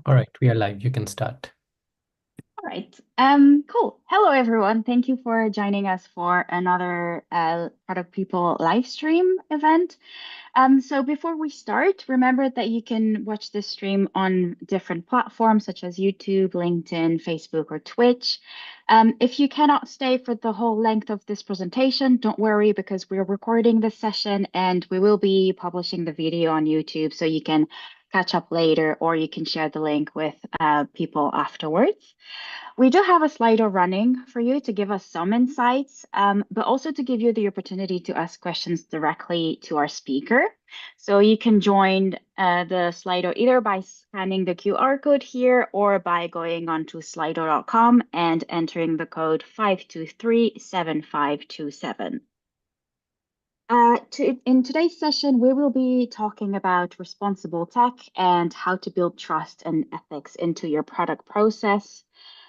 All right, we are live. You can start. All right. Cool. Hello, everyone. Thank you for joining us for another Product People live stream event. So before we start, remember that you can watch this stream on different platforms such as YouTube, LinkedIn, Facebook, or Twitch. If you cannot stay for the whole length of this presentation, don't worry because we're recording this session and we will be publishing the video on YouTube so you can catch up later or you can share the link with people afterwards. We do have a Slido running for you to give us some insights, but also to give you the opportunity to ask questions directly to our speaker. So you can join the Slido either by scanning the QR code here or by going onto slido.com and entering the code 5237527. In today's session, we will be talking about responsible tech and how to build trust and ethics into your product process.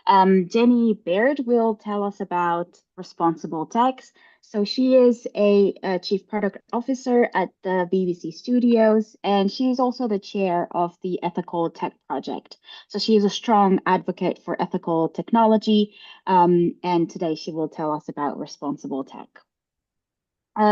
Jennie Baird will tell us about responsible tech. So she is a Chief Product Officer at the BBC Studios, and she is also the chair of the Ethical Tech Project. So she is a strong advocate for ethical technology, and today she will tell us about responsible tech.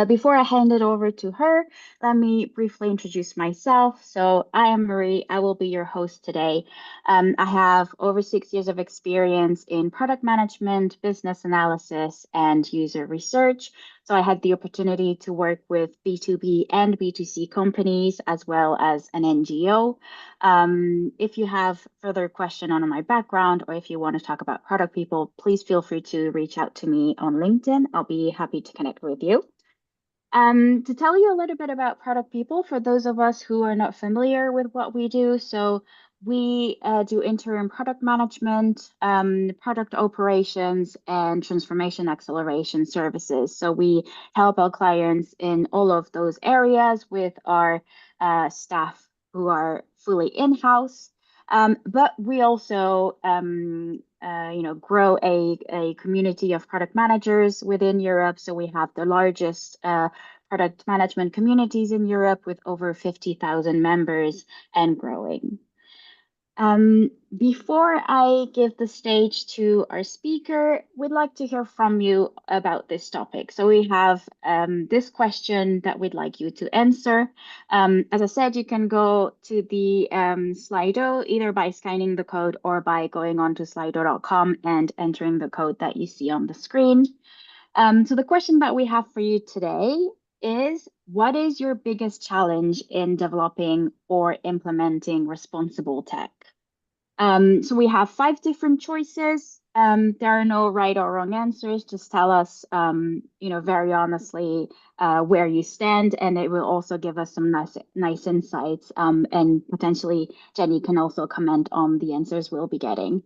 Before I hand it over to her, let me briefly introduce myself. So, I am Marie. I will be your host today. I have over 6 years of experience in product management, business analysis, and user research. So, I had the opportunity to work with B2B and B2C companies as well as an NGO. If you have further question on my background or if you want to talk about product people, please feel free to reach out to me on LinkedIn. I'll be happy to connect with you. To tell you a little bit about Product People, for those of us who are not familiar with what we do, so we do interim product management, product operations, and transformation acceleration services. So we help our clients in all of those areas with our staff who are fully in-house. But we also grow a community of product managers within Europe. So we have the largest product management communities in Europe with over 50,000 members and growing. Before I give the stage to our speaker, we'd like to hear from you about this topic. So we have this question that we'd like you to answer. As I said, you can go to the Slido either by scanning the code or by going on to slido.com and entering the code that you see on the screen. So the question that we have for you today is, what is your biggest challenge in developing or implementing responsible tech? So we have five different choices. There are no right or wrong answers. Just tell us, very honestly, where you stand, and it will also give us some nice insights. And potentially, Jennie can also comment on the answers we'll be getting.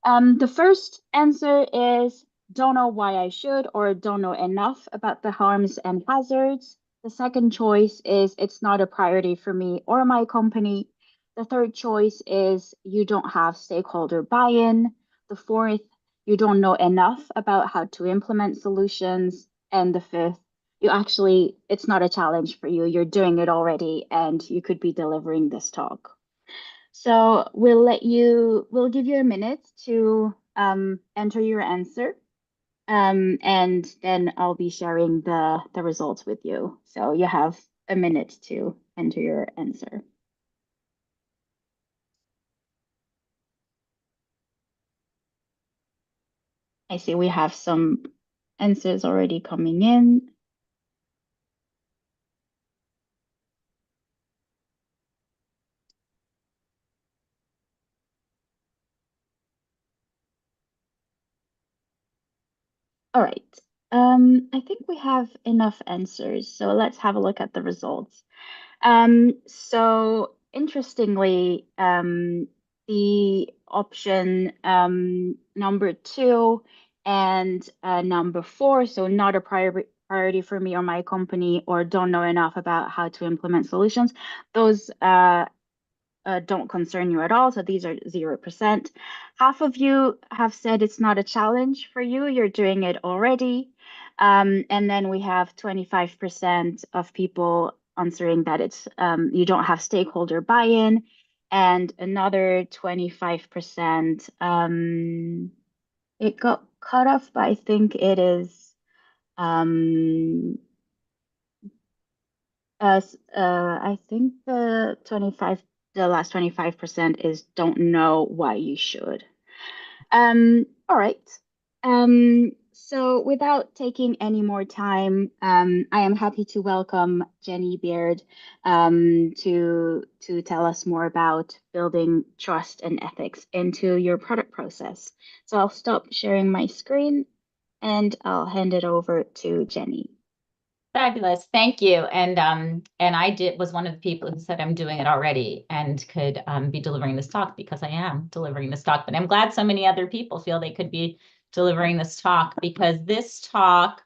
The first answer is don't know why I should or don't know enough about the harms and hazards. The second choice is it's not a priority for me or my company. The third choice is you don't have stakeholder buy-in. The fourth, you don't know enough about how to implement solutions. And the fifth, it's not a challenge for you. You're doing it already and you could be delivering this talk. So we'll give you a minute to enter your answer. And then I'll be sharing the results with you. So you have a minute to enter your answer. I see we have some answers already coming in. All right. I think we have enough answers. So let's have a look at the results. So interestingly, the option number two and number four, so not a priority for me or my company, or don't know enough about how to implement solutions, those don't concern you at all. So these are 0%. Half of you have said it's not a challenge for you. You're doing it already. And then we have 25% of people answering that you don't have stakeholder buy-in. and another 25%, it got cut off, but I think it is um, I think the last 25% is don't know why you should. All right. So without taking any more time, I am happy to welcome Jennie Baird, to tell us more about building trust and ethics into your product process. So I'll stop sharing my screen and I'll hand it over to Jennie. Fabulous. Thank you. And I was one of the people who said I'm doing it already and could be delivering this talk because I am delivering this talk. But I'm glad so many other people feel they could be delivering this talk because this talk,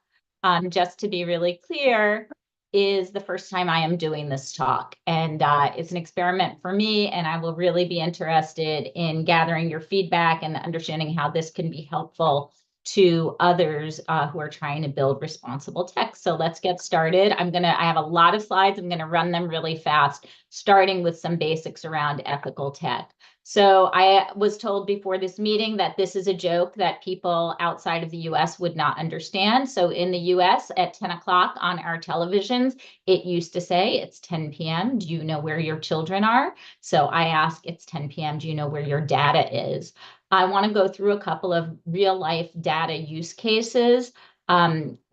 just to be really clear, is the first time I am doing this talk. And it's an experiment for me, and I will really be interested in gathering your feedback and understanding how this can be helpful to others who are trying to build responsible tech. So let's get started. I have a lot of slides. I'm gonna run them really fast, starting with some basics around ethical tech. So I was told before this meeting that this is a joke that people outside of the US would not understand. So in the US at 10 o'clock on our televisions, it used to say it's 10 p.m. Do you know where your children are? So I ask, it's 10 p.m. Do you know where your data is? I want to go through a couple of real life data use cases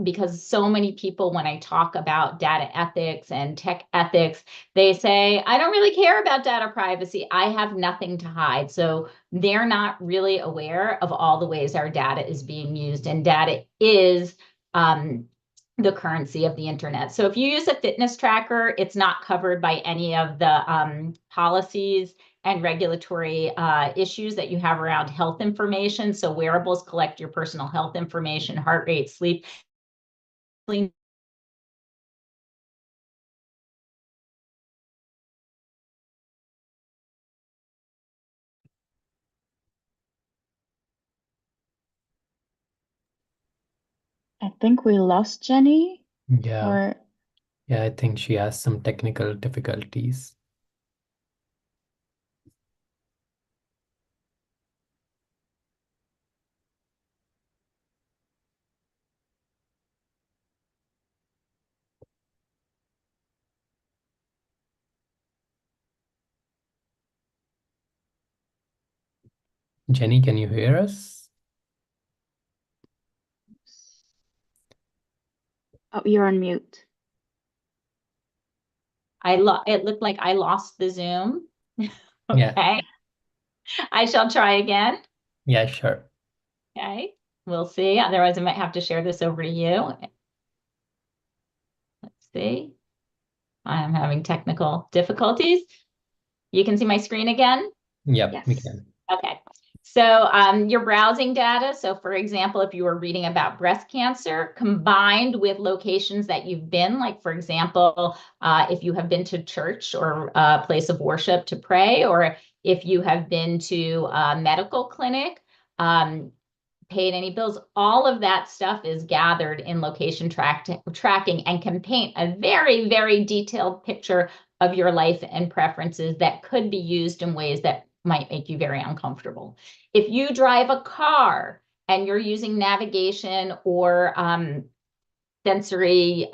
because so many people, when I talk about data ethics and tech ethics, they say, I don't really care about data privacy. I have nothing to hide. So they're not really aware of all the ways our data is being used. And data is the currency of the internet. So if you use a fitness tracker, it's not covered by any of the policies and regulatory issues that you have around health information. So wearables collect your personal health information, heart rate, sleep. I think we lost Jennie, Yeah. or Yeah, I think she has some technical difficulties. Jennie, can you hear us? oh, you're on mute. It looked like I lost the Zoom. Yeah. Okay, I shall try again. Yeah, sure. Okay, we'll see. Otherwise, I might have to share this over to you. Let's see. I'm having technical difficulties. You can see my screen again? Yep, we Yes. can. Okay. So your browsing data. So for example, if you were reading about breast cancer combined with locations that you've been, like for example, if you have been to church or a place of worship to pray, or if you have been to a medical clinic, paid any bills, all of that stuff is gathered in location tracking and can paint a very, very detailed picture of your life and preferences that could be used in ways that might make you very uncomfortable. If you drive a car and you're using navigation or sensory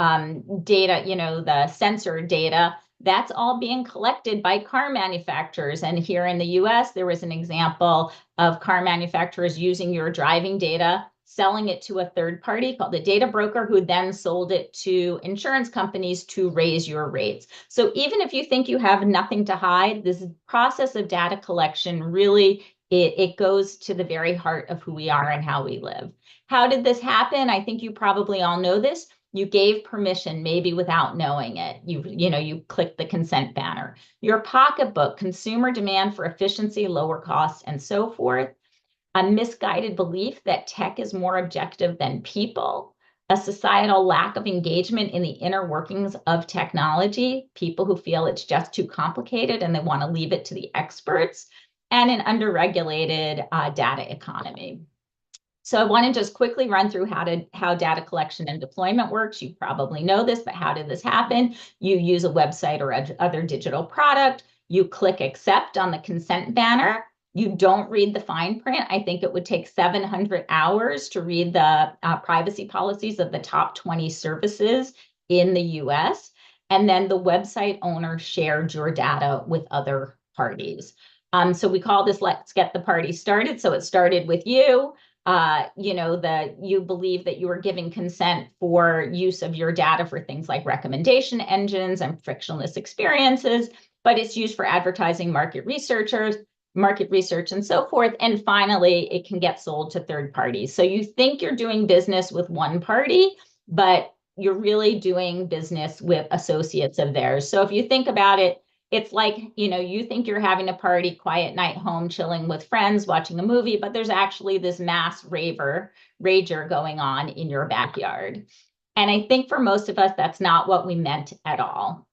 data, the sensor data, that's all being collected by car manufacturers. And here in the US, there was an example of car manufacturers using your driving data, selling it to a third party called a data broker, who then sold it to insurance companies to raise your rates. So even if you think you have nothing to hide, this process of data collection really, it goes to the very heart of who we are and how we live. How did this happen? I think you probably all know this. You gave permission, maybe without knowing it. You clicked the consent banner. Your pocketbook, consumer demand for efficiency, lower costs, and so forth. A misguided belief that tech is more objective than people. A societal lack of engagement in the inner workings of technology. People who feel it's just too complicated and they want to leave it to the experts. And an underregulated data economy. So I want to just quickly run through how data collection and deployment works. You probably know this, but how did this happen? You use a website or other digital product. You click accept on the consent banner. You don't read the fine print. I think it would take 700 hours to read the privacy policies of the top 20 services in the US. And then the website owner shared your data with other parties. So we call this Let's Get the Party Started. So it started with you. You believe that you are giving consent for use of your data for things like recommendation engines and frictionless experiences, but it's used for advertising, market research, and so forth. And finally, it can get sold to third parties. So you think you're doing business with one party, but you're really doing business with associates of theirs. So if you think about it, it's like, you think you're having a party, quiet night home, chilling with friends, watching a movie, but there's actually this mass rager going on in your backyard. And I think for most of us, that's not what we meant at all.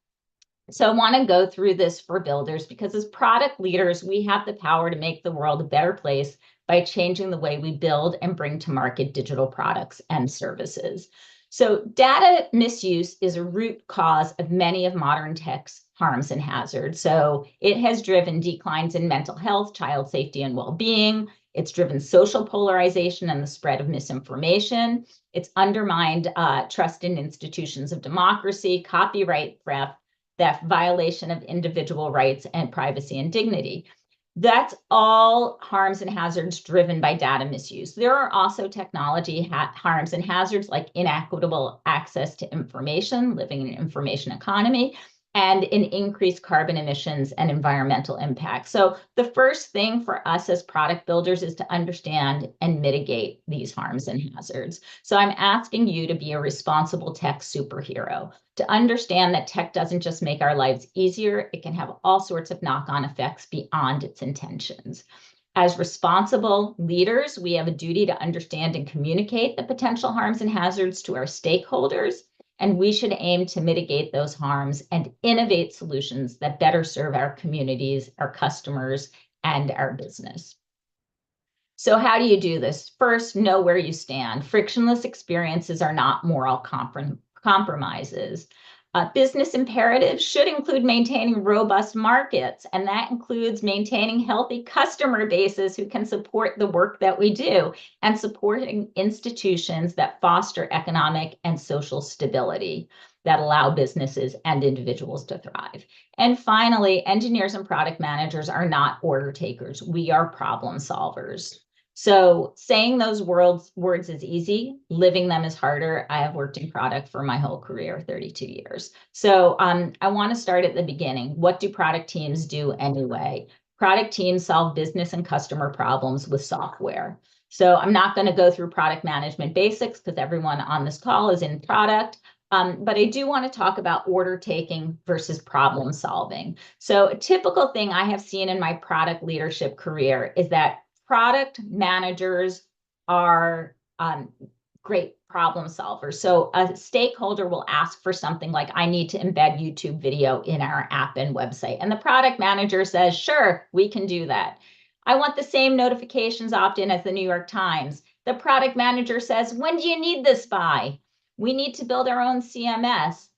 So I want to go through this for builders because as product leaders, we have the power to make the world a better place by changing the way we build and bring to market digital products and services. So data misuse is a root cause of many of modern tech's harms and hazards. So it has driven declines in mental health, child safety, and well-being. It's driven social polarization and the spread of misinformation. It's undermined trust in institutions of democracy, copyright theft, violation of individual rights and privacy and dignity. That's all harms and hazards driven by data misuse. There are also technology harms and hazards like inequitable access to information, living in an information economy, and in increased carbon emissions and environmental impact. So the first thing for us as product builders is to understand and mitigate these harms and hazards. So I'm asking you to be a responsible tech superhero, to understand that tech doesn't just make our lives easier, it can have all sorts of knock-on effects beyond its intentions. As responsible leaders, we have a duty to understand and communicate the potential harms and hazards to our stakeholders, and we should aim to mitigate those harms and innovate solutions that better serve our communities, our customers, and our business. So how do you do this? First, know where you stand. Frictionless experiences are not moral compromises. Business imperatives should include maintaining robust markets, and that includes maintaining healthy customer bases who can support the work that we do and supporting institutions that foster economic and social stability that allow businesses and individuals to thrive. And finally, engineers and product managers are not order takers. We are problem solvers. So saying those words is easy, living them is harder. I have worked in product for my whole career, 32 years. So I want to start at the beginning. What do product teams do anyway? Product teams solve business and customer problems with software. So I'm not going to go through product management basics because everyone on this call is in product. But I do want to talk about order taking versus problem solving. So a typical thing I have seen in my product leadership career is that product managers are great problem solvers. So a stakeholder will ask for something like, I need to embed YouTube video in our app and website. And the product manager says, sure, we can do that. I want the same notifications opt-in as the New York Times. The product manager says, when do you need this by? We need to build our own CMS.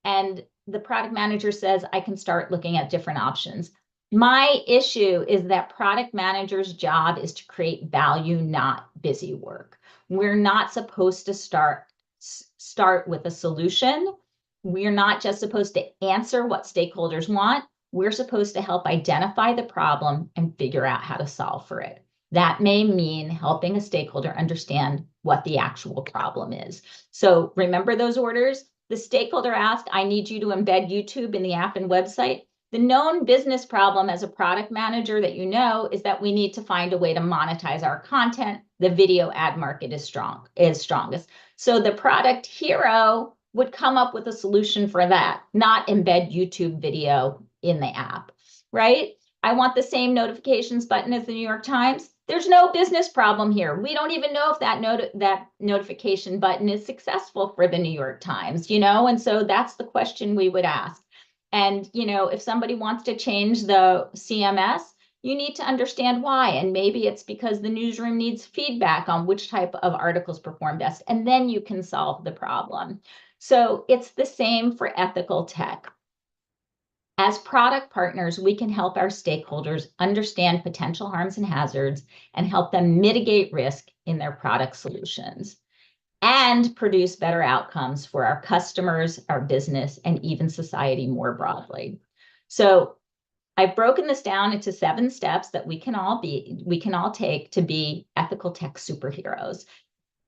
And the product manager says, I can start looking at different options. My issue is that product manager's job is to create value, not busy work. We're not supposed to start with a solution. We're not just supposed to answer what stakeholders want. We're supposed to help identify the problem and figure out how to solve for it. That may mean helping a stakeholder understand what the actual problem is. So remember those orders? The stakeholder asked, I need you to embed YouTube in the app and website. The known business problem as a product manager that you know is that we need to find a way to monetize our content. The video ad market is strongest. So the product hero would come up with a solution for that, not embed YouTube video in the app, right? I want the same notifications button as the New York Times. There's no business problem here. We don't even know if that notification button is successful for the New York Times, and so that's the question we would ask. And, if somebody wants to change the CMS, you need to understand why. And maybe it's because the newsroom needs feedback on which type of articles perform best, and then you can solve the problem. So it's the same for ethical tech. As product partners, we can help our stakeholders understand potential harms and hazards and help them mitigate risk in their product solutions and produce better outcomes for our customers, our business, and even society more broadly. So I've broken this down into 7 steps that we can all take to be ethical tech superheroes.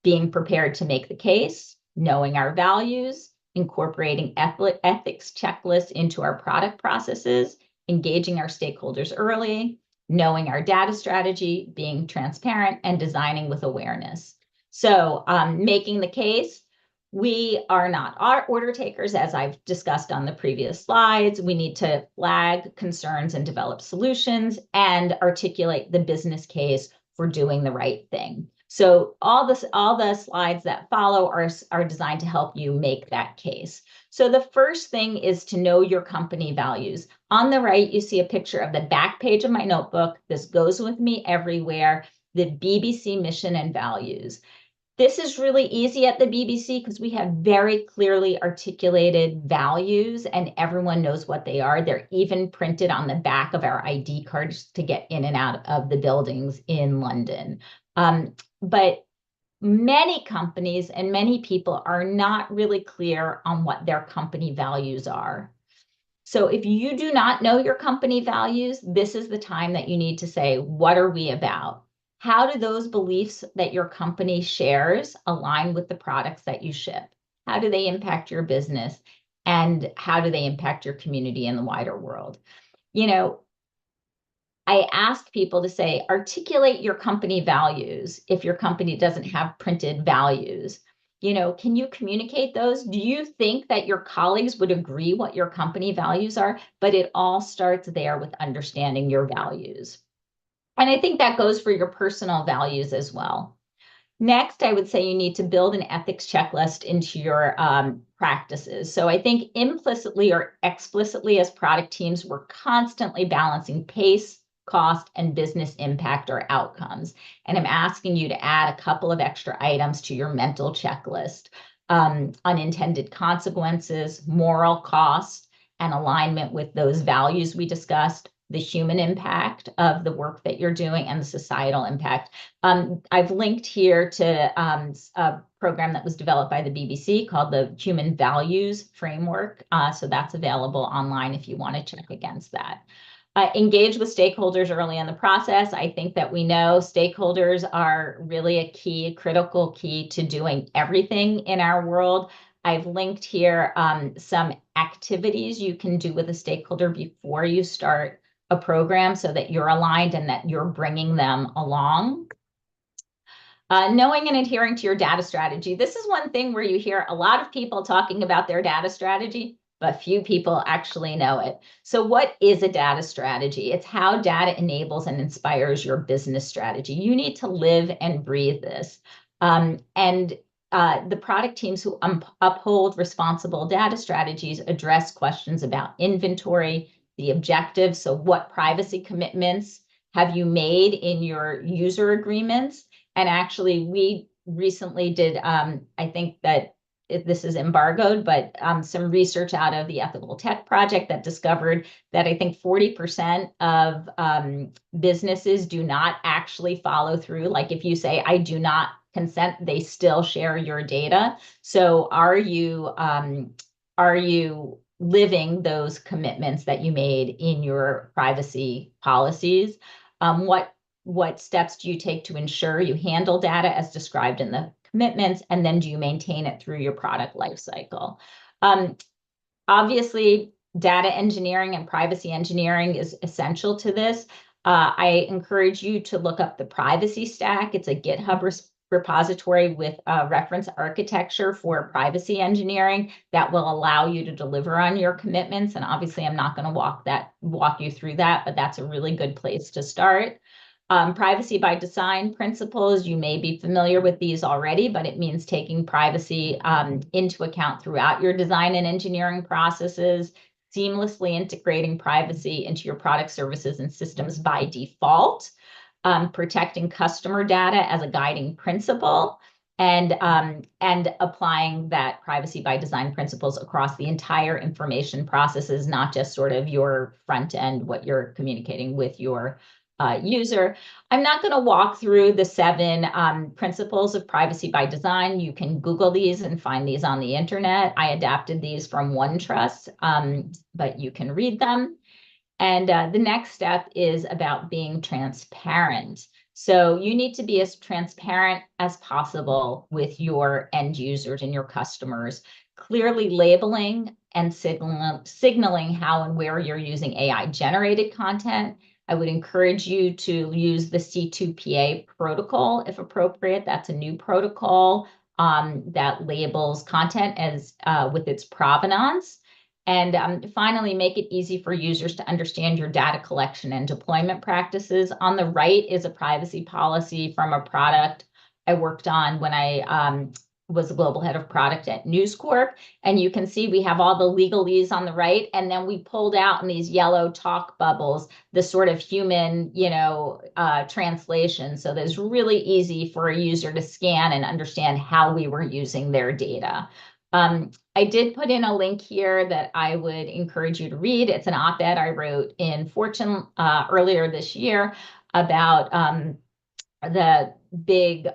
Being prepared to make the case, knowing our values, incorporating ethics checklists into our product processes, engaging our stakeholders early, knowing our data strategy, being transparent, and designing with awareness. So making the case, we are not our order takers, as I've discussed on the previous slides. We need to flag concerns and develop solutions and articulate the business case for doing the right thing. So all the slides that follow are designed to help you make that case. So the first thing is to know your company values. On the right, you see a picture of the back page of my notebook. This goes with me everywhere, the BBC mission and values. This is really easy at the BBC because we have very clearly articulated values and everyone knows what they are. They're even printed on the back of our ID cards to get in and out of the buildings in London. But many companies and many people are not really clear on what their company values are. So if you do not know your company values, this is the time that you need to say, what are we about? How do those beliefs that your company shares align with the products that you ship? How do they impact your business? And how do they impact your community and the wider world? You know, I ask people to say, articulate your company values if your company doesn't have printed values. You know, can you communicate those? Do you think that your colleagues would agree what your company values are? But it all starts there with understanding your values. And I think that goes for your personal values as well. Next, I would say you need to build an ethics checklist into your practices. So I think implicitly or explicitly as product teams, we're constantly balancing pace, cost, and business impact or outcomes. And I'm asking you to add a couple of extra items to your mental checklist. Unintended consequences, moral cost, and alignment with those values we discussed, the human impact of the work that you're doing, and the societal impact. I've linked here to a program that was developed by the BBC called the Human Values Framework. So that's available online if you want to check against that. Engage with stakeholders early in the process. I think that we know stakeholders are really a critical key to doing everything in our world. I've linked here some activities you can do with a stakeholder before you start a program so that you're aligned and that you're bringing them along. Knowing and adhering to your data strategy. This is one thing where you hear a lot of people talking about their data strategy, but few people actually know it. So what is a data strategy? It's how data enables and inspires your business strategy. You need to live and breathe this. The product teams who uphold responsible data strategies address questions about inventory, the objectives. So what privacy commitments have you made in your user agreements? And actually, we recently did, I think that this is embargoed, but some research out of the Ethical Tech Project that discovered that I think 40% of businesses do not actually follow through. Like if you say, I do not consent, they still share your data. So are you living those commitments that you made in your privacy policies? What steps do you take to ensure you handle data as described in the commitments, and then do you maintain it through your product lifecycle? Obviously, data engineering and privacy engineering is essential to this. I encourage you to look up the Privacy Stack. It's a GitHub repository with reference architecture for privacy engineering that will allow you to deliver on your commitments. And obviously, I'm not going to walk you through that, but that's a really good place to start. Privacy by design principles, you may be familiar with these already, but it means taking privacy into account throughout your design and engineering processes, seamlessly integrating privacy into your product services and systems by default, protecting customer data as a guiding principle, and applying that privacy by design principles across the entire information processes, not just sort of your front end, what you're communicating with your user. I'm not going to walk through the 7 principles of privacy by design. You can Google these and find these on the internet. I adapted these from OneTrust, but you can read them. And the next step is about being transparent. So you need to be as transparent as possible with your end users and your customers, clearly labeling and signaling how and where you're using AI generated content. I would encourage you to use the C2PA protocol if appropriate. That's a new protocol that labels content as with its provenance. And finally, make it easy for users to understand your data collection and deployment practices. On the right is a privacy policy from a product I worked on when I was the global head of product at News Corp. And you can see we have all the legalese on the right. And then we pulled out in these yellow talk bubbles, the sort of human, translation. So that it's really easy for a user to scan and understand how we were using their data. I did put in a link here that I would encourage you to read. It's an op-ed I wrote in Fortune earlier this year about the big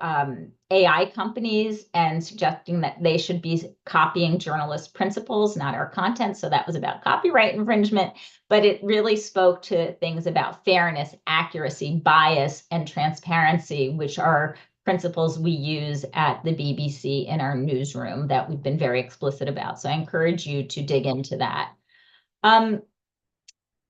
AI companies and suggesting that they should be copying journalist principles, not our content. So that was about copyright infringement, but it really spoke to things about fairness, accuracy, bias, and transparency, which are principles we use at the BBC in our newsroom that we've been very explicit about. So I encourage you to dig into that.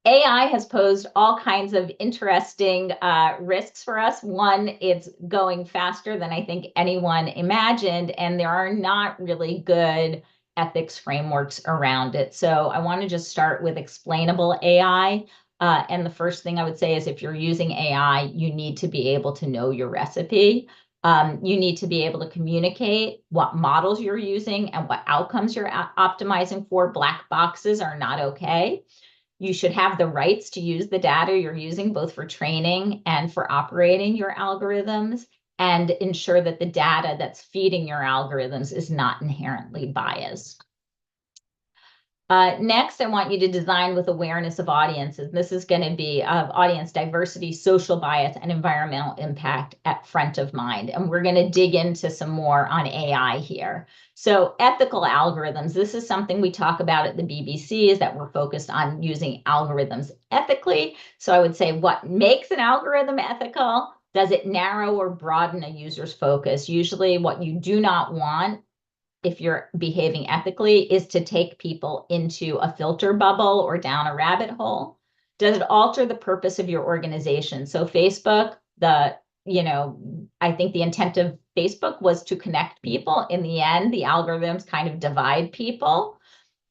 AI has posed all kinds of interesting risks for us. One, it's going faster than I think anyone imagined, and there are not really good ethics frameworks around it. So I want to just start with explainable AI. And the first thing I would say is if you're using AI, you need to be able to know your recipe. You need to be able to communicate what models you're using and what outcomes you're optimizing for. Black boxes are not okay. You should have the rights to use the data you're using, both for training and for operating your algorithms, and ensure that the data that's feeding your algorithms is not inherently biased. Next, I want you to design with awareness of audiences. This is going to be of audience diversity, social bias, and environmental impact at front of mind. And we're going to dig into some more on AI here. So ethical algorithms, this is something we talk about at the BBC, is that we're focused on using algorithms ethically. So I would say, what makes an algorithm ethical? Does it narrow or broaden a user's focus? Usually what you do not want, if you're behaving ethically, is to take people into a filter bubble or down a rabbit hole. Does it alter the purpose of your organization? So Facebook, I think the intent of Facebook was to connect people. In the end, the algorithms kind of divide people.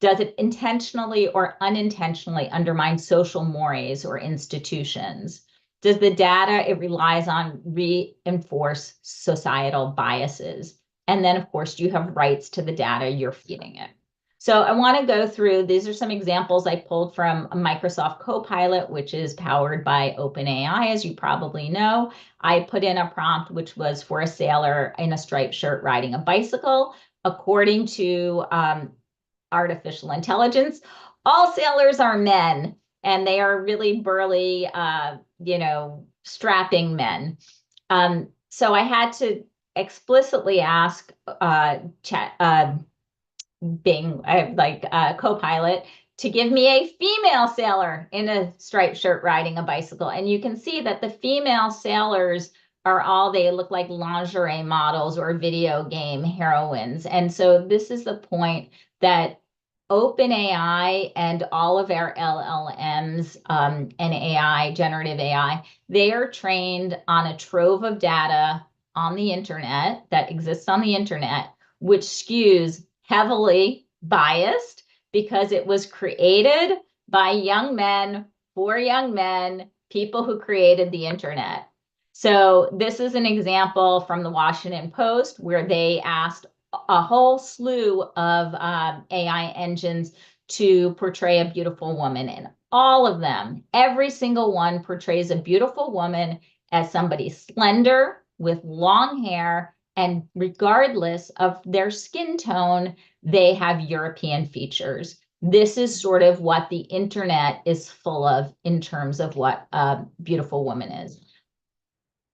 Does it intentionally or unintentionally undermine social mores or institutions? Does the data it relies on reinforce societal biases? And then, of course, you have rights to the data you're feeding it. So I want to go through, these are some examples I pulled from Microsoft Copilot, which is powered by OpenAI, as you probably know. I put in a prompt, which was for a sailor in a striped shirt riding a bicycle. According to artificial intelligence, all sailors are men, and they are really burly, strapping men. So I had to explicitly ask Copilot to give me a female sailor in a striped shirt riding a bicycle. And you can see that the female sailors they look like lingerie models or video game heroines. And so this is the point that OpenAI and all of our LLMs and AI, generative AI, they are trained on a trove of data on the internet that exists on the internet, which skews heavily biased because it was created by young men for young men, people who created the internet. So this is an example from the Washington Post where they asked a whole slew of AI engines to portray a beautiful woman. And all of them, every single one portrays a beautiful woman as somebody slender with long hair And regardless of their skin tone, they have European features. This is sort of what the internet is full of in terms of what a beautiful woman is.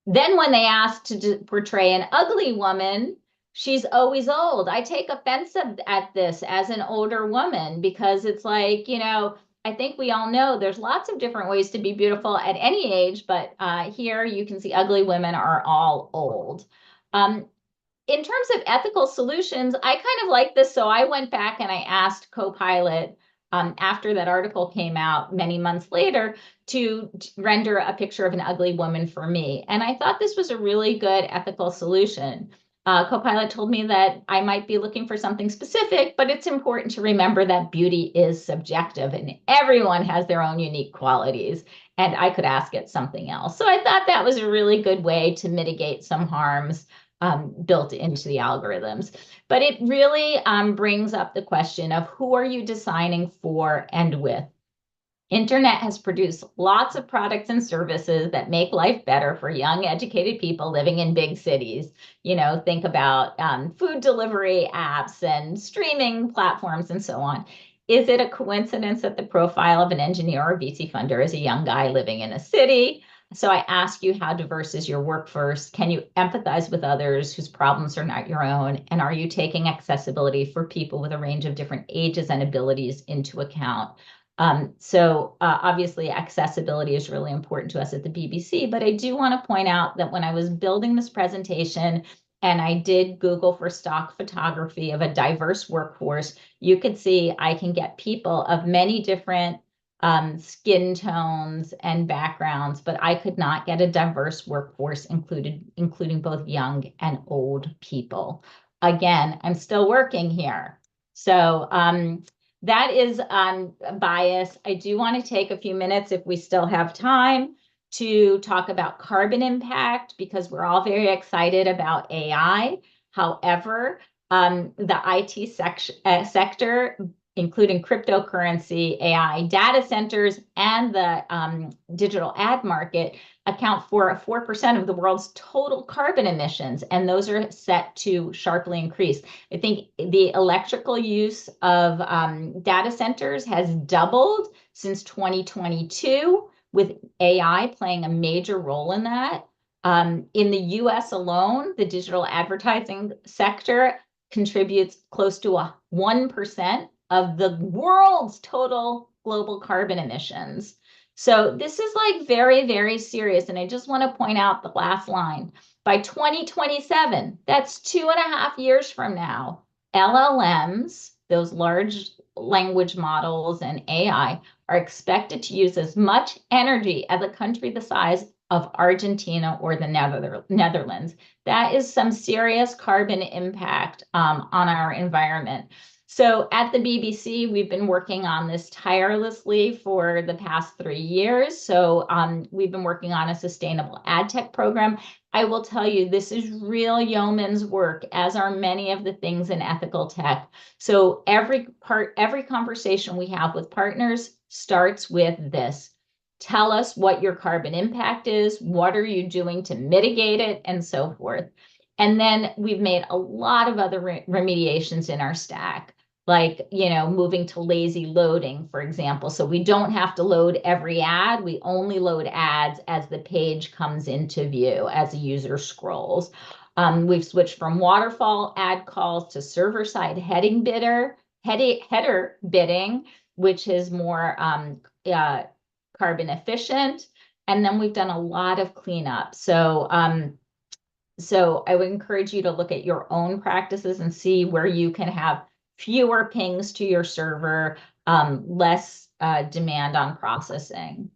Then when they ask to portray an ugly woman, she's always old. I take offense at this as an older woman because it's like, I think we all know there's lots of different ways to be beautiful at any age, but here you can see ugly women are all old. In terms of ethical solutions, I kind of like this. So I went back and I asked Copilot after that article came out many months later to render a picture of an ugly woman for me. And I thought this was a really good ethical solution. Copilot told me that I might be looking for something specific, but it's important to remember that beauty is subjective and everyone has their own unique qualities. And I could ask it something else. So I thought that was a really good way to mitigate some harms built into the algorithms. But it really brings up the question of who are you designing for and with? Internet has produced lots of products and services that make life better for young, educated people living in big cities. Think about food delivery apps and streaming platforms and so on. Is it a coincidence that the profile of an engineer or VC funder is a young guy living in a city? So I ask you, how diverse is your workforce? Can you empathize with others whose problems are not your own? And are you taking accessibility for people with a range of different ages and abilities into account? So obviously accessibility is really important to us at the BBC, but I do want to point out that when I was building this presentation and I did Google for stock photography of a diverse workforce, you could see I can get people of many different skin tones and backgrounds, but I could not get a diverse workforce including both young and old people. Again, I'm still working here. So that is bias. I do want to take a few minutes, if we still have time, to talk about carbon impact, because we're all very excited about AI. However, the IT sector, including cryptocurrency, AI data centers, and the digital ad market, account for 4% of the world's total carbon emissions, and those are set to sharply increase. I think the electrical use of data centers has doubled since 2022, with AI playing a major role in that. In the US alone, the digital advertising sector contributes close to 1% of the world's total global carbon emissions. So this is like very, very serious. And I just want to point out the last line. By 2027, that's 2.5 years from now, LLMs, those large language models and AI, are expected to use as much energy as a country the size of Argentina or the Netherlands. That is some serious carbon impact on our environment. So at the BBC, we've been working on this tirelessly for the past 3 years. So we've been working on a sustainable ad tech program. I will tell you, this is real yeoman's work, as are many of the things in ethical tech. So every conversation we have with partners starts with this. Tell us what your carbon impact is, what are you doing to mitigate it, and so forth. And then we've made a lot of other remediations in our stack, like, moving to lazy loading, for example. So we don't have to load every ad. We only load ads as the page comes into view, as a user scrolls. We've switched from waterfall ad calls to server-side header bidding, which is more carbon efficient. And then we've done a lot of cleanup. So I would encourage you to look at your own practices and see where you can have fewer pings to your server, less demand on processing.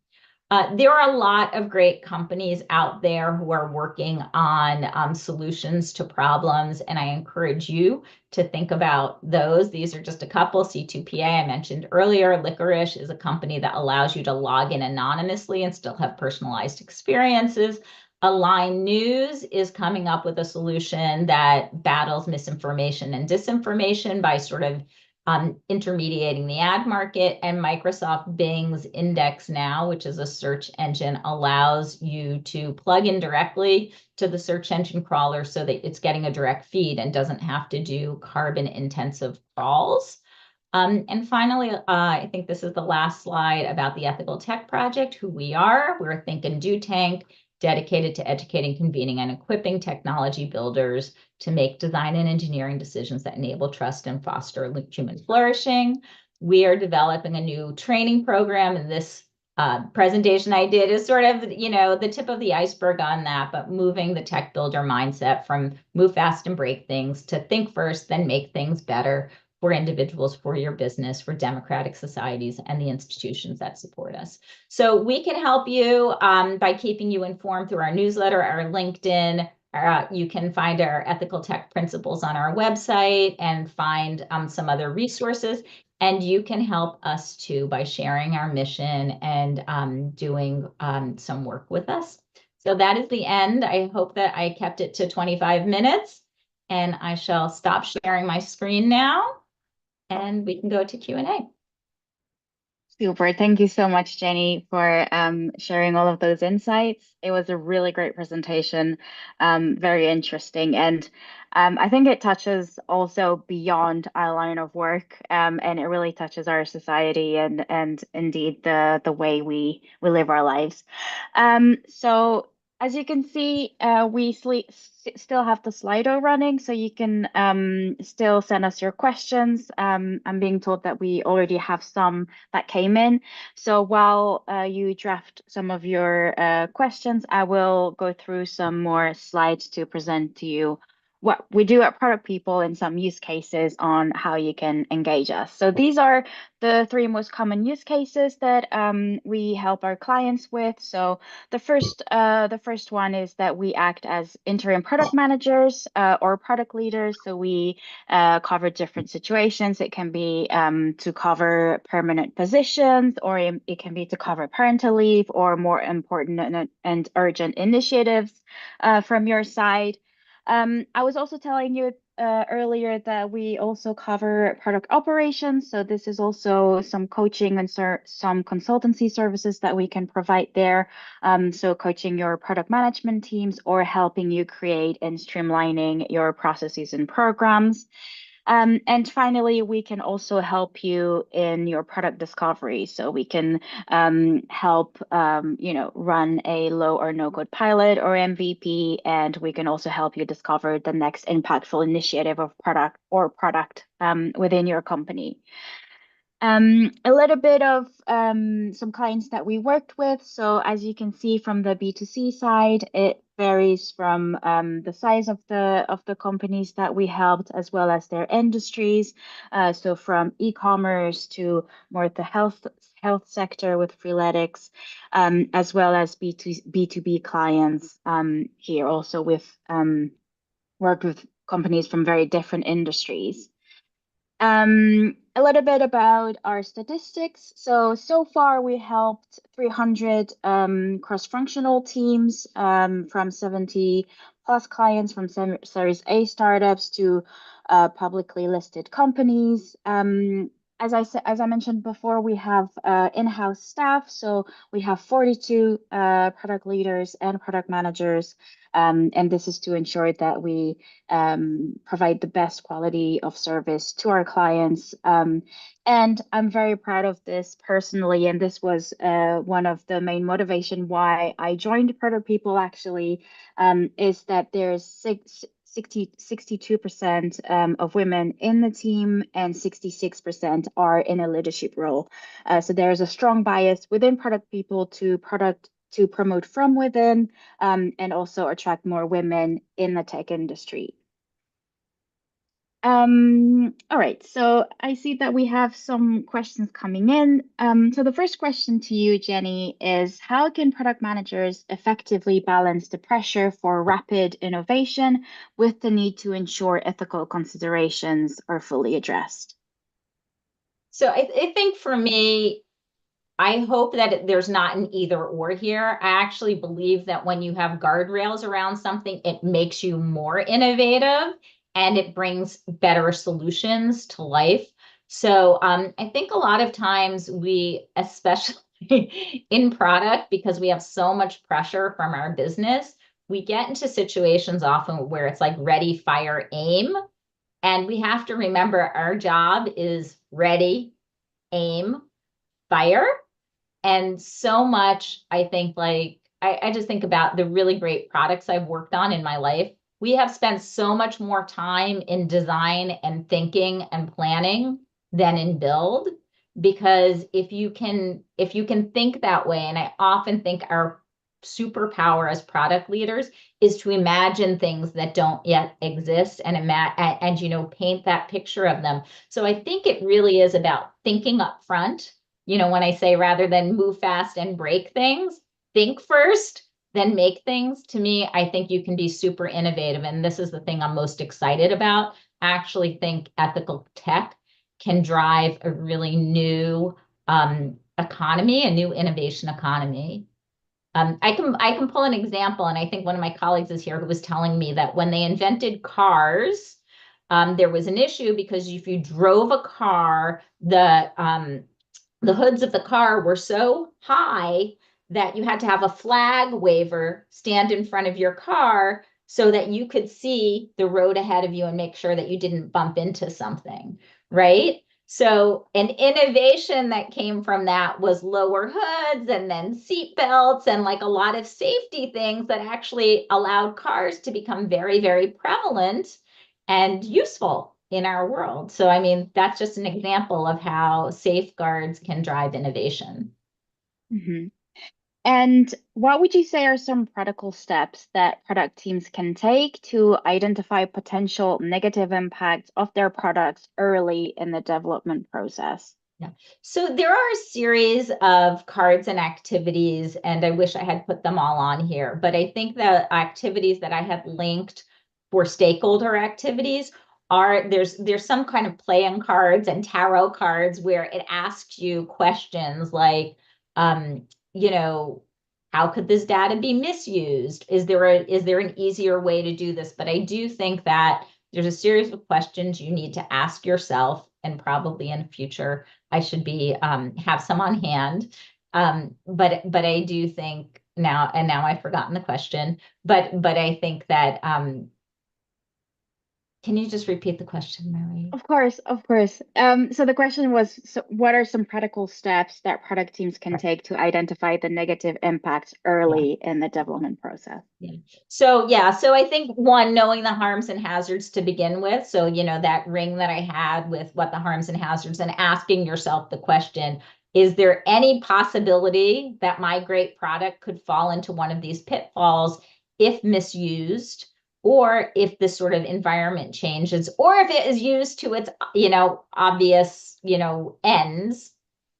There are a lot of great companies out there who are working on solutions to problems, and I encourage you to think about those. These are just a couple. C2PA, I mentioned earlier. Licorice is a company that allows you to log in anonymously and still have personalized experiences. Align News is coming up with a solution that battles misinformation and disinformation by sort of intermediating the ad market, and Microsoft Bing's Index Now, which is a search engine, allows you to plug in directly to the search engine crawler so that it's getting a direct feed and doesn't have to do carbon intensive crawls. And finally, I think this is the last slide about the Ethical Tech Project, who we are. We're a Think and Do tank dedicated to educating, convening, and equipping technology builders to make design and engineering decisions that enable trust and foster human flourishing. We are developing a new training program, and this presentation I did is sort of, the tip of the iceberg on that, but moving the tech builder mindset from move fast and break things to think first, then make things better for individuals, for your business, for democratic societies, and the institutions that support us. So we can help you by keeping you informed through our newsletter, our LinkedIn. You can find our ethical tech principles on our website and find some other resources. And you can help us too by sharing our mission and doing some work with us. So that is the end. I hope that I kept it to 25 minutes, and I shall stop sharing my screen now, and we can go to Q&A. Super. Thank you so much, Jenny, for sharing all of those insights. It was a really great presentation, very interesting. And I think it touches also beyond our line of work, and it really touches our society and indeed the way we live our lives. So as you can see, we still have the Slido running, so you can still send us your questions. I'm being told that we already have some that came in. So while you draft some of your questions, I will go through some more slides to present to you what we do at Product People and some use cases on how you can engage us. So these are the three most common use cases that we help our clients with. So the first one is that we act as interim product managers or product leaders. So we cover different situations. It can be to cover permanent positions, or it can be to cover parental leave or more important and urgent initiatives from your side. I was also telling you earlier that we also cover product operations. So this is also some coaching and some consultancy services that we can provide there. So coaching your product management teams or helping you create and streamlining your processes and programs. And finally, we can also help you in your product discovery. So we can help, run a low or no code pilot or MVP, and we can also help you discover the next impactful initiative of product within your company. A little bit of some clients that we worked with. So as you can see from the B2C side, it varies from the size of the companies that we helped, as well as their industries. So from e-commerce to more the health sector with Freeletics, as well as B2B clients here also with worked with companies from very different industries. A little bit about our statistics. So far we helped 300 cross-functional teams from 70 plus clients, from Series A startups to publicly listed companies. As I mentioned before, we have in-house staff. So we have 42 product leaders and product managers. And this is to ensure that we provide the best quality of service to our clients. And I'm very proud of this personally. And this was one of the main motivation why I joined Product People actually, is that there's 62% of women in the team and 66% are in a leadership role. So there's a strong bias within Product People to promote from within and also attract more women in the tech industry. All right, so I see that we have some questions coming in. So the first question to you, Jenny, is how can product managers effectively balance the pressure for rapid innovation with the need to ensure ethical considerations are fully addressed? So I think for me, I hope that there's not an either or here. I actually believe that when you have guardrails around something, it makes you more innovative and it brings better solutions to life. So I think a lot of times we, especially in product, because we have so much pressure from our business, we get into situations often where it's like ready, fire, aim. And we have to remember our job is ready, aim, fire. And so much, I think, like, I just think about the really great products I've worked on in my life. We have spent so much more time in design and thinking and planning than in build. Because if you can think that way, and I often think our superpower as product leaders is to imagine things that don't yet exist and paint that picture of them. So I think it really is about thinking up front. When I say rather than move fast and break things, think first, then make things. To me, I think you can be super innovative. And this is the thing I'm most excited about. I actually think ethical tech can drive a really new economy, a new innovation economy. I can pull an example, and I think one of my colleagues is here who was telling me that when they invented cars, there was an issue because if you drove a car, the hoods of the car were so high that you had to have a flag waver stand in front of your car so that you could see the road ahead of you and make sure that you didn't bump into something, right? So an innovation that came from that was lower hoods and then seat belts and like a lot of safety things that actually allowed cars to become very, very prevalent and useful in our world. So, I mean, that's just an example of how safeguards can drive innovation. Mhm. And what would you say are some practical steps that product teams can take to identify potential negative impacts of their products early in the development process? Yeah. So there are a series of cards and activities, and I wish I had put them all on here, but I think the activities that I have linked for stakeholder activities are there's some kind of playing cards and tarot cards where it asks you questions like, um, you know, how could this data be misused? Is there an easier way to do this? But I do think that there's a series of questions you need to ask yourself, and probably in future I should be have some on hand. But I do think now, and now I've forgotten the question, but I think that can you just repeat the question, Mary? Of course, of course. So the question was, so what are some practical steps that product teams can take to identify the negative impacts Yeah. early in the development process? Yeah. So I think one, knowing the harms and hazards to begin with. So, that ring that I had with what the harms and hazards, and asking yourself the question, is there any possibility that my great product could fall into one of these pitfalls if misused, or if this sort of environment changes, or if it is used to its, obvious, ends.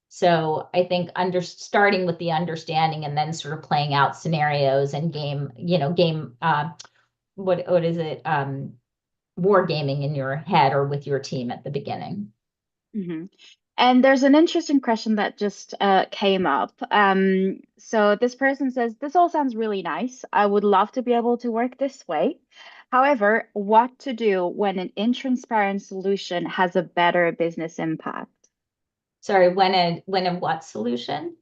So I think starting with the understanding and then sort of playing out scenarios and what is it? War gaming in your head or with your team at the beginning. Mhm. And there's an interesting question that just came up. So this person says, this all sounds really nice. I would love to be able to work this way. However, what to do when an intransparent solution has a better business impact? Sorry, when a what solution?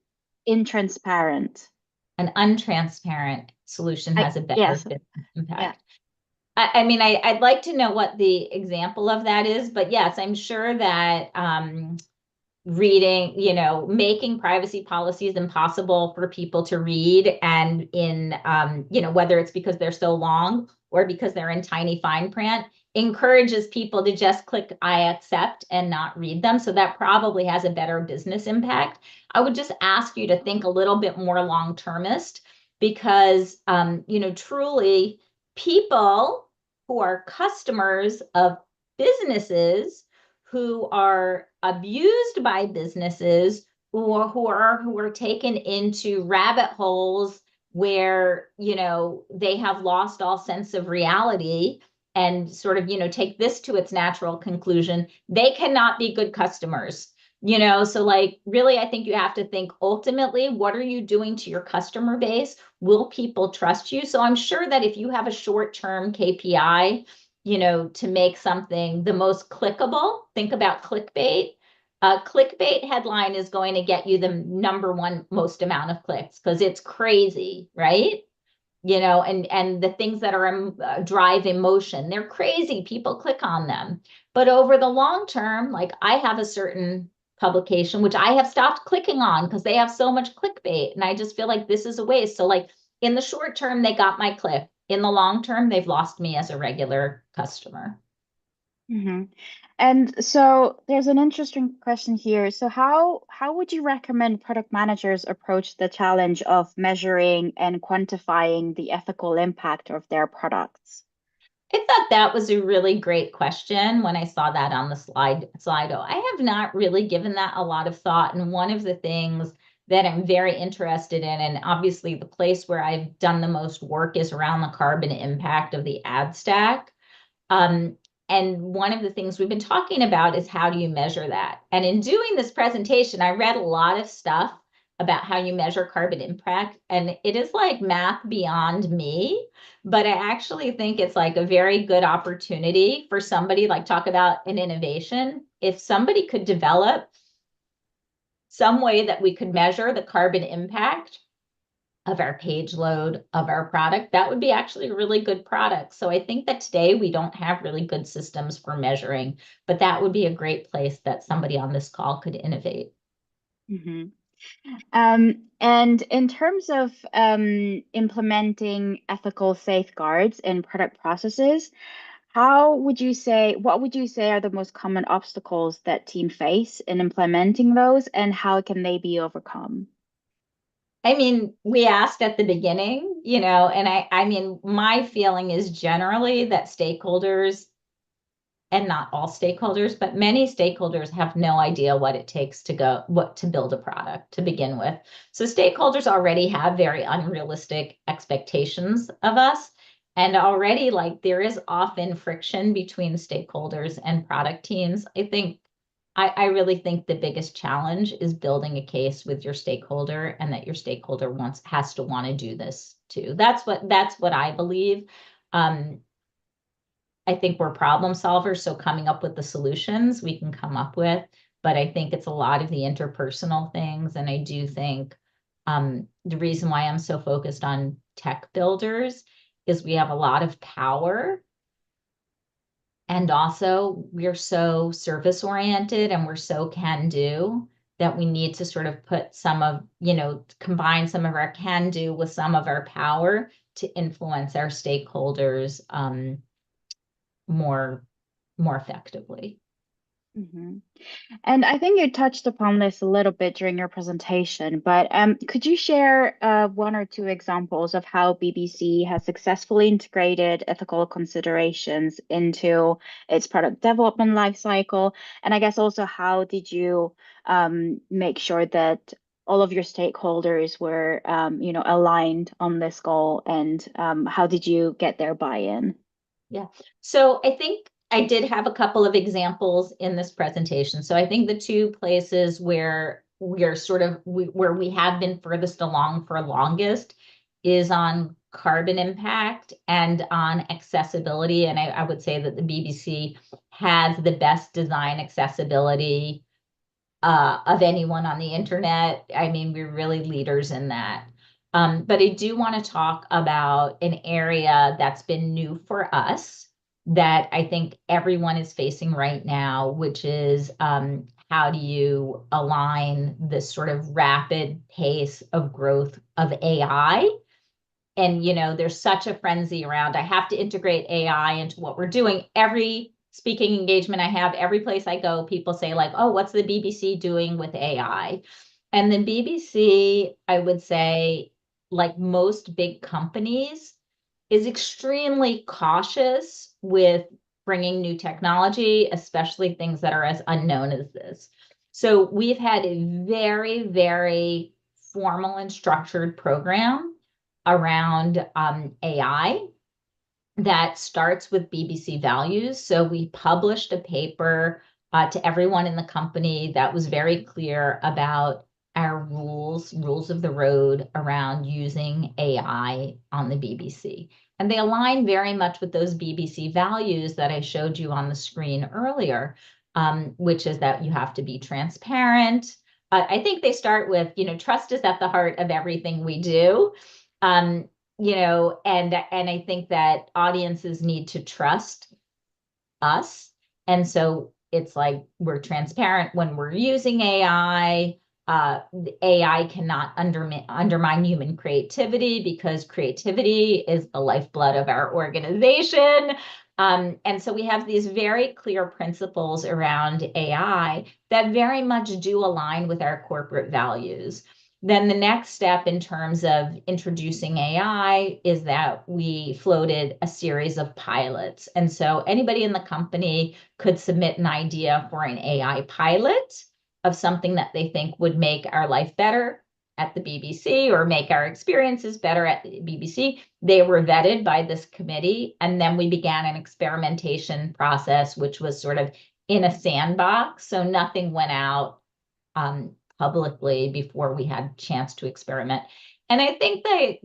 Intransparent. An untransparent solution has a better Yes, business yeah. impact. I mean, I'd like to know what the example of that is, but yes, I'm sure that reading, making privacy policies impossible for people to read, and whether it's because they're so long or because they're in tiny fine print, encourages people to just click I accept and not read them. So that probably has a better business impact. I would just ask you to think a little bit more long-termist, because, truly people who are customers of businesses who are abused by businesses, or who are taken into rabbit holes where they have lost all sense of reality, and sort of take this to its natural conclusion, they cannot be good customers. So, like, really, I think you have to think ultimately, what are you doing to your customer base? Will people trust you? So I'm sure that if you have a short-term KPI to make something the most clickable. Think about clickbait. A clickbait headline is going to get you the number one most amount of clicks because it's crazy, right? And the things that are drive emotion, they're crazy. People click on them. But over the long term, like I have a certain publication, which I have stopped clicking on because they have so much clickbait. And I just feel like this is a waste. So like in the short term, they got my click. In the long term, they've lost me as a regular customer. Hmm. And so there's an interesting question here. So how would you recommend product managers approach the challenge of measuring and quantifying the ethical impact of their products? I thought that was a really great question when I saw that on the Slido. I have not really given that a lot of thought. And one of the things that I'm very interested in, and obviously the place where I've done the most work is around the carbon impact of the ad stack. Um, and one of the things we've been talking about is how do you measure that? And in doing this presentation, I read a lot of stuff about how you measure carbon impact, and it is like math beyond me, but I actually think it's like a very good opportunity for somebody, like talk about an innovation. If somebody could develop some way that we could measure the carbon impact of our page load of our product, that would be actually a really good product. So I think that today we don't have really good systems for measuring, but that would be a great place that somebody on this call could innovate. Hmm. And in terms of implementing ethical safeguards in product processes, what would you say are the most common obstacles that team face in implementing those, and how can they be overcome? I mean, we asked at the beginning, and I mean, my feeling is generally that stakeholders, and not all stakeholders, but many stakeholders have no idea what it takes to build a product to begin with. So stakeholders already have very unrealistic expectations of us. And already, like, there is often friction between stakeholders and product teams. I really think the biggest challenge is building a case with your stakeholder and that your stakeholder has to want to do this too. That's what I believe. Um, I think we're problem solvers, so coming up with the solutions we can come up with, but I think it's a lot of the interpersonal things. And I do think the reason why I'm so focused on tech builders is we have a lot of power. And also, we're so service oriented and we're so can do that we need to sort of combine some of our can do with some of our power to influence our stakeholders more more effectively. Hmm. And I think you touched upon this a little bit during your presentation, but could you share one or two examples of how BBC has successfully integrated ethical considerations into its product development lifecycle? And I guess also, how did you make sure that all of your stakeholders were, aligned on this goal, and how did you get their buy-in? Yeah. So I think I did have a couple of examples in this presentation. So I think the two places where where we have been furthest along for longest is on carbon impact and on accessibility. And I would say that the BBC has the best design accessibility of anyone on the internet. I mean, we're really leaders in that. But I do want to talk about an area that's been new for us that I think everyone is facing right now, which is how do you align this sort of rapid pace of growth of AI? And there's such a frenzy around, I have to integrate AI into what we're doing. Every speaking engagement I have, every place I go, people say like, oh, what's the BBC doing with AI? And the BBC, I would say, like most big companies, is extremely cautious with bringing new technology, especially things that are as unknown as this. So we've had a very, very formal and structured program around AI that starts with BBC values. So we published a paper to everyone in the company that was very clear about our rules of the road around using AI on the BBC. And they align very much with those BBC values that I showed you on the screen earlier, which is that you have to be transparent. I think they start with, trust is at the heart of everything we do. And I think that audiences need to trust us. And so it's like we're transparent when we're using AI. AI cannot undermine human creativity because creativity is the lifeblood of our organization. And so we have these very clear principles around AI that very much do align with our corporate values. Then the next step in terms of introducing AI is that we floated a series of pilots. And so anybody in the company could submit an idea for an AI pilot of something that they think would make our life better at the BBC or make our experiences better at the BBC. They were vetted by this committee. And then we began an experimentation process, which was sort of in a sandbox. So nothing went out publicly before we had a chance to experiment. And I think that,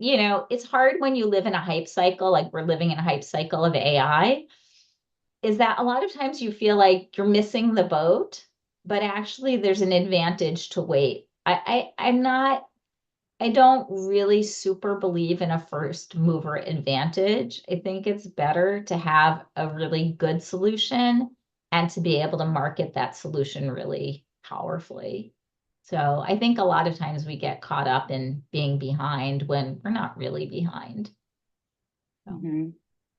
it's hard when you live in a hype cycle, like we're living in a hype cycle of AI, is that a lot of times you feel like you're missing the boat, but actually there's an advantage to wait. I don't really super believe in a first mover advantage. I think it's better to have a really good solution and to be able to market that solution really powerfully. So I think a lot of times we get caught up in being behind when we're not really behind. So.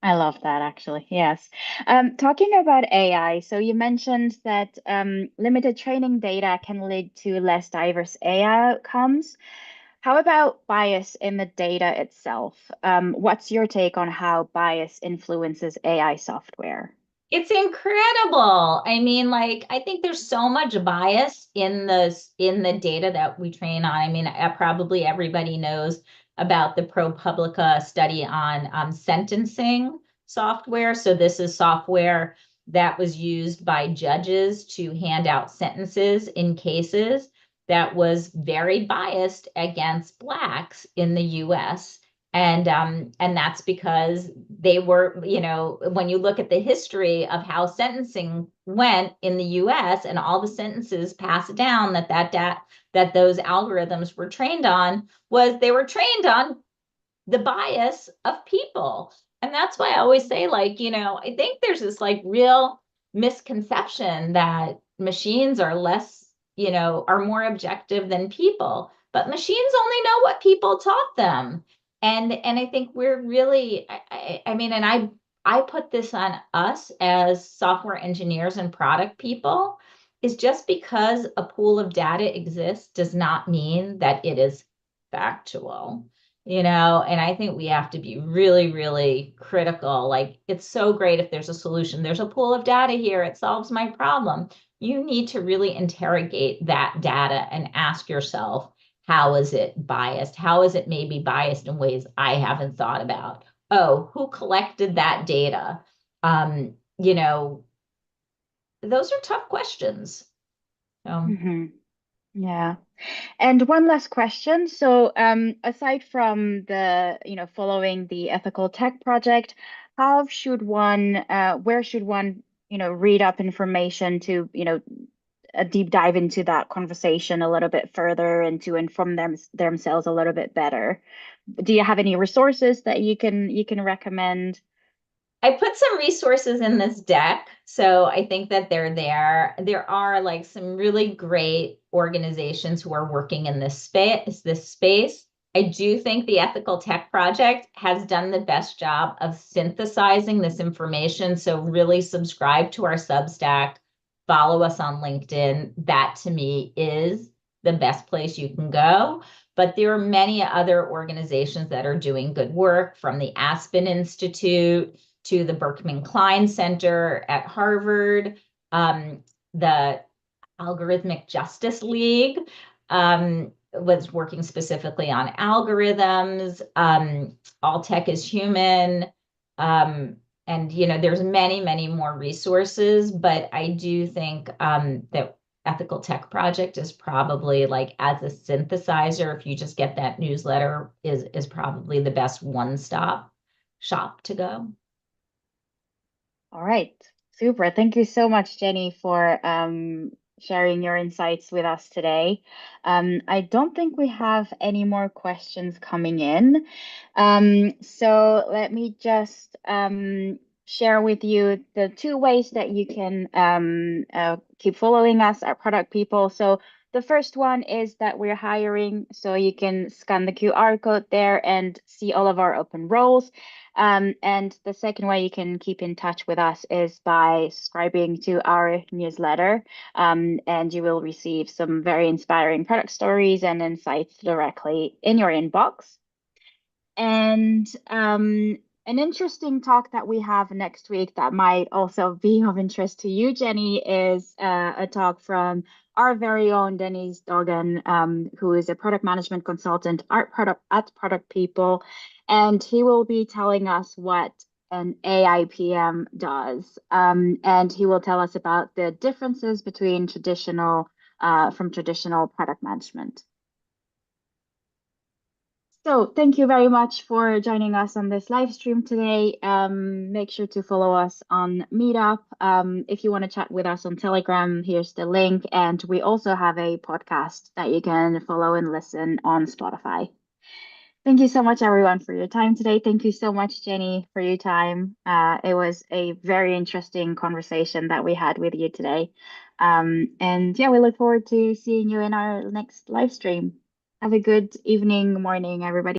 I love that, actually. Yes. Talking about AI, so you mentioned that limited training data can lead to less diverse AI outcomes. How about bias in the data itself? What's your take on how bias influences AI software? It's incredible. I mean, I think there's so much bias in the data that we train on. I mean, probably everybody knows about the ProPublica study on sentencing software. So this is software that was used by judges to hand out sentences in cases that was very biased against Blacks in the US. And that's because they were, when you look at the history of how sentencing went in the US and all the sentences passed down that those algorithms were trained on, they were trained on the bias of people. And that's why I always say, I think there's this real misconception that machines are less, are more objective than people, but machines only know what people taught them. And I think we're really, I mean, and I put this on us as software engineers and product people, is just because a pool of data exists does not mean that it is factual. And I think we have to be really, really critical. It's so great if there's a solution. There's a pool of data here. It solves my problem. You need to really interrogate that data and ask yourself, how is it biased? How is it maybe biased in ways I haven't thought about? Oh, who collected that data? Those are tough questions. Yeah. And one last question. So, aside from following the ethical tech project, where should one, read up information to, a deep dive into that conversation a little bit further and to inform themselves a little bit better? Do you have any resources that you can recommend? I put some resources in this deck, so I think that they're there. There are some really great organizations who are working in this space. I do think the Ethical Tech Project has done the best job of synthesizing this information. So really subscribe to our Substack, follow us on LinkedIn. That to me is the best place you can go. But there are many other organizations that are doing good work, from the Aspen Institute to the Berkman Klein Center at Harvard, the Algorithmic Justice League was working specifically on algorithms. All Tech is Human. And, there's many, many more resources, but I do think that ethical tech project is probably like as a synthesizer, if you just get that newsletter, is probably the best one-stop shop to go. All right, super. Thank you so much, Jenny, for sharing your insights with us today. I don't think we have any more questions coming in. So let me just share with you the two ways that you can keep following us at Product People. So the first one is that we're hiring, so you can scan the QR code there and see all of our open roles. And the second way you can keep in touch with us is by subscribing to our newsletter, and you will receive some very inspiring product stories and insights directly in your inbox. And an interesting talk that we have next week that might also be of interest to you, Jenny, is a talk from our very own Denise Dogan, who is a product management consultant at Product People. And he will be telling us what an AIPM does. And he will tell us about the differences between traditional product management. So thank you very much for joining us on this live stream today. Make sure to follow us on Meetup. If you want to chat with us on Telegram, here's the link. And we also have a podcast that you can follow and listen on Spotify. Thank you so much, everyone, for your time today. Thank you so much, Jenny, for your time. It was a very interesting conversation that we had with you today. And yeah, we look forward to seeing you in our next live stream. Have a good evening, morning, everybody.